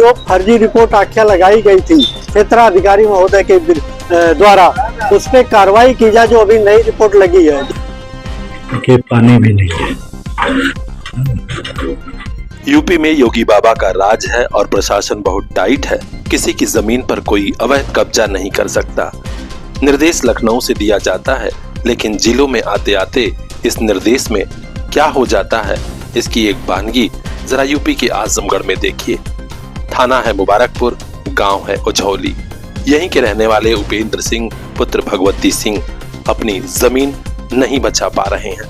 जो फर्जी रिपोर्ट आख्या लगाई गई थी क्षेत्राधिकारी महोदय के द्वारा, उस पर कार्रवाई की जाए। जो अभी नई रिपोर्ट लगी है कि पानी भी नहीं है। यूपी में योगी बाबा का राज है और प्रशासन बहुत टाइट है। किसी की जमीन पर कोई अवैध कब्जा नहीं कर सकता। निर्देश लखनऊ से दिया जाता है, लेकिन जिलों में आते आते इस निर्देश में क्या हो जाता है, इसकी एक वानगी जरा यूपी के आजमगढ़ में देखिए। थाना है मुबारकपुर, गांव है उछौली। यहीं के रहने वाले उपेंद्र सिंह पुत्र भगवती सिंह अपनी जमीन नहीं बचा पा रहे हैं।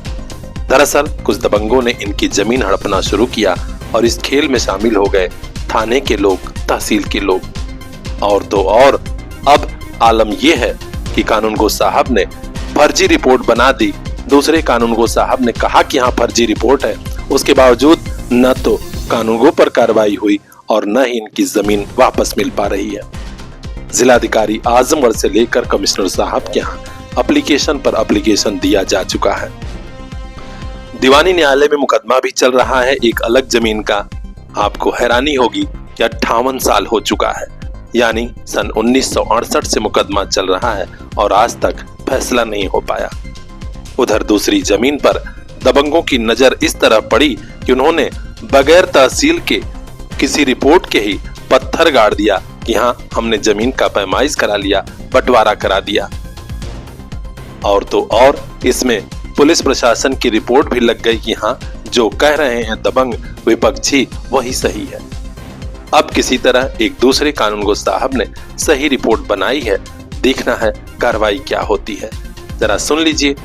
दरअसल कुछ दबंगों ने इनकी जमीन हड़पना शुरू किया और इस खेल में शामिल हो गए थाने के लोग, तहसील के लोग। और तो और अब आलम यह है कि कानूनगो साहब ने फर्जी रिपोर्ट बना दी। दूसरे कानूनगो साहब ने कहा कि हाँ फर्जी रिपोर्ट है, उसके बावजूद न तो कानूनगो पर कार्रवाई हुई और न ही इनकी जमीन वापस मिल पा रही है। जिलाधिकारी आजमगढ़ से लेकर कमिश्नर साहब के यहाँ एप्लीकेशन पर एप्लीकेशन दिया जा चुका है। दीवानी न्यायालय में मुकदमा भी चल रहा है एक अलग जमीन का। आपको हैरानी होगी कि 58 साल हो चुका है, यानी सन 1968 से मुकदमा चल रहा है और आज तक फैसला नहीं हो पाया। उधर दूसरी जमीन पर दबंगों की नजर इस तरह पड़ी कि उन्होंने बगैर तहसील के किसी रिपोर्ट के ही पत्थर गाड़ दिया कि हाँ हमने जमीन का पैमाइश करा लिया, बंटवारा करा दिया। और तो और इसमें पुलिस प्रशासन की रिपोर्ट भी लग गई कि हाँ जो कह रहे हैं दबंग विपक्षी वही सही है। अब किसी तरह एक दूसरे कानूनगो साहब ने सही रिपोर्ट बनाई है। देखना है कार्रवाई क्या होती है। जरा सुन लीजिए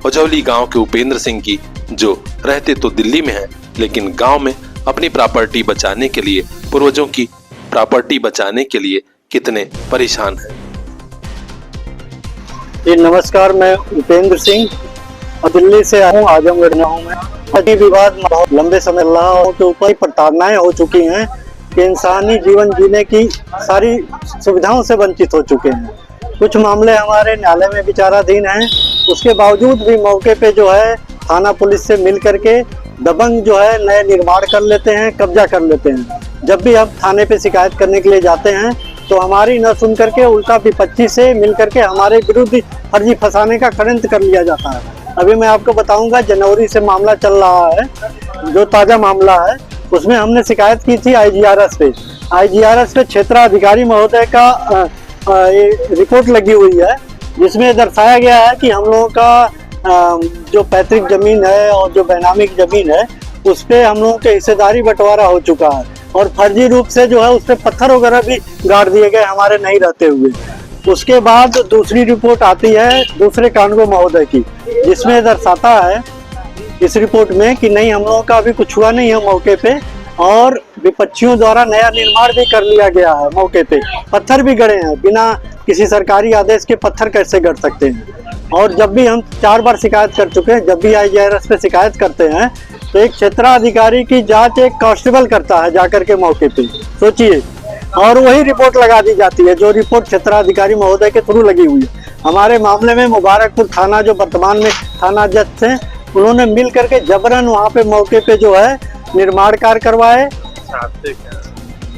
उछौली गांव के उपेंद्र सिंह की, जो रहते तो दिल्ली में है लेकिन गांव में अपनी प्रॉपर्टी बचाने के लिए, पूर्वजों की प्रॉपर्टी बचाने के लिए कितने परेशान हैं। जी नमस्कार, मैं उपेंद्र सिंह दिल्ली से आया हूँ। आजमगढ़ में हूँ मैं। अभी विवाद बहुत लंबे समय रहा के ऊपर प्रताड़नाएं हो चुकी हैं कि इंसानी जीवन जीने की सारी सुविधाओं से वंचित हो चुके हैं। कुछ मामले हमारे न्यायालय में विचाराधीन हैं, उसके बावजूद भी मौके पे जो है थाना पुलिस से मिल करके दबंग जो है नए निर्माण कर लेते हैं, कब्जा कर लेते हैं। जब भी हम थाने पे शिकायत करने के लिए जाते हैं तो हमारी न सुन करके उल्टा विपक्षी से मिल करके हमारे विरुद्ध फर्जी फंसाने का षड्यंत्र कर लिया जाता है। अभी मैं आपको बताऊंगा, जनवरी से मामला चल रहा है, जो ताजा मामला है उसमें हमने शिकायत की थी आईजीआरएस पे। आईजीआरएस पे क्षेत्राधिकारी महोदय का रिपोर्ट लगी हुई है, जिसमें दर्शाया गया है कि हम लोगों का जो पैतृक जमीन है और जो बैनामिक जमीन है उस पे हम लोगों के हिस्सेदारी बंटवारा हो चुका है और फर्जी रूप से जो है उस पे पत्थर वगैरह भी गाड़ दिए गए हमारे नहीं रहते हुए। उसके बाद दूसरी रिपोर्ट आती है दूसरे कानूनगो महोदय की, जिसमें दर्शाता है इस रिपोर्ट में कि नहीं हम लोगों का अभी कुछ हुआ नहीं है मौके पे, और विपक्षियों द्वारा नया निर्माण भी कर लिया गया है। मौके पे पत्थर भी गड़े हैं, बिना किसी सरकारी आदेश के पत्थर कैसे गड़ सकते हैं। और जब भी हम 4 बार शिकायत कर चुके हैं, जब भी आईजीआरएस पे शिकायत करते हैं तो एक क्षेत्राधिकारी की जांच एक कांस्टेबल करता है जाकर के मौके पे, सोचिए, और वही रिपोर्ट लगा दी जाती है जो रिपोर्ट क्षेत्राधिकारी महोदय के थ्रू लगी हुई है। हमारे मामले में मुबारकपुर थाना, जो वर्तमान में थाना अध्यक्ष हैं, उन्होंने मिल करके जबरन वहाँ पे मौके पे जो है निर्माण कार्य करवाए।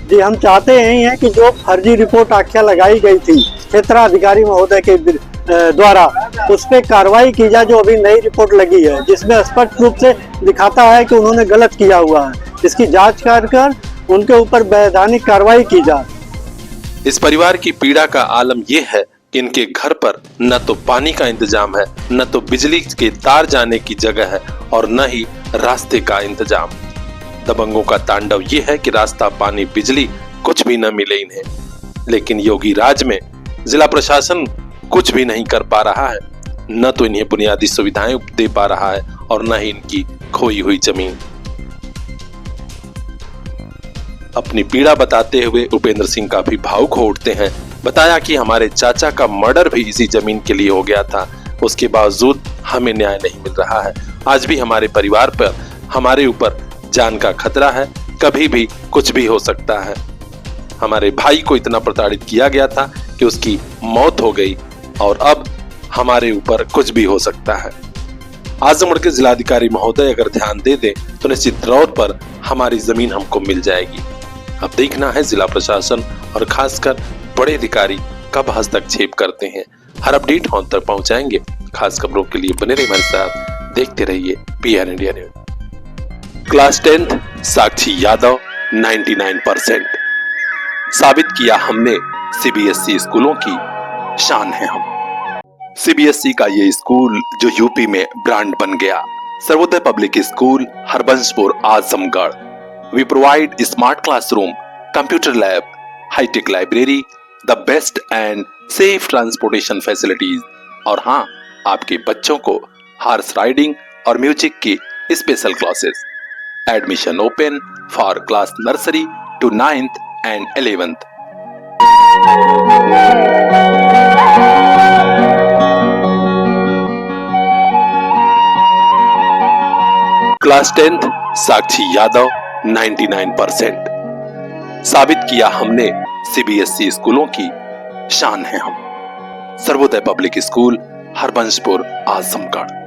जी हम चाहते यही हैं कि जो फर्जी रिपोर्ट आख्या लगाई गई थी क्षेत्राधिकारी महोदय के द्वारा, उस पर कार्रवाई की जाए। जो अभी नई रिपोर्ट लगी है जिसमें स्पष्ट रूप से दिखाता है कि उन्होंने गलत किया हुआ है, इसकी जांच कर उनके ऊपर वैधानिक कार्रवाई की जाए। इस परिवार की पीड़ा का आलम यह है कि इनके घर पर न तो पानी का इंतजाम है, न तो बिजली के तार जाने की जगह है और न ही रास्ते का इंतजाम। दबंगों का तांडव ये है कि रास्ता, पानी, बिजली कुछ भी न मिले इन्हें। लेकिन योगी राज में जिला प्रशासन कुछ भी नहीं कर पा रहा है, न तो इन्हें बुनियादी सुविधाएं दे पा रहा है और न ही इनकी खोई हुई जमीन। अपनी पीड़ा बताते हुए उपेंद्र सिंह काफी भावुक हो उठते हैं। बताया कि हमारे चाचा का मर्डर भी इसी जमीन के लिए हो गया था, उसके बावजूद हमें न्याय नहीं मिल रहा है। आज भी हमारे परिवार पर, हमारे ऊपर जान का खतरा है, कभी भी कुछ भी हो सकता है। हमारे भाई को इतना प्रताड़ित किया गया था कि उसकी मौत हो गई और अब हमारे ऊपर कुछ भी हो सकता है। आजमगढ़ के जिलाधिकारी महोदय अगर ध्यान दे दें तो निश्चित तौर पर हमारी जमीन हमको मिल जाएगी। अब देखना है जिला प्रशासन और खासकर बड़े अधिकारी कब हस्तक्षेप करते हैं। हर अपडेट हम तक पहुंचाएंगे। खास खबरों के लिए बने रहिए हमारे साथ, देखते रहिए PR India news. Class 10th Sakshi Yadav 99%। साबित किया हमने सीबीएसई स्कूलों की शान है हम। सीबीएसई का ये स्कूल जो यूपी में ब्रांड बन गया, Sarvodaya public school, Harbanshpur, Azamgarh. We provide smart classroom, computer lab, hitech library, the best and safe transportation facilities और हाँ, आपके बच्चों को हॉर्स राइडिंग और म्यूजिक की special classes. Admission open for class nursery to 9th and 11th। Class 10th Sakshi Yadav 99%। साबित किया हमने सीबीएसई स्कूलों की शान है हम। Sarvodaya public school, Harbanshpur, Azamgarh.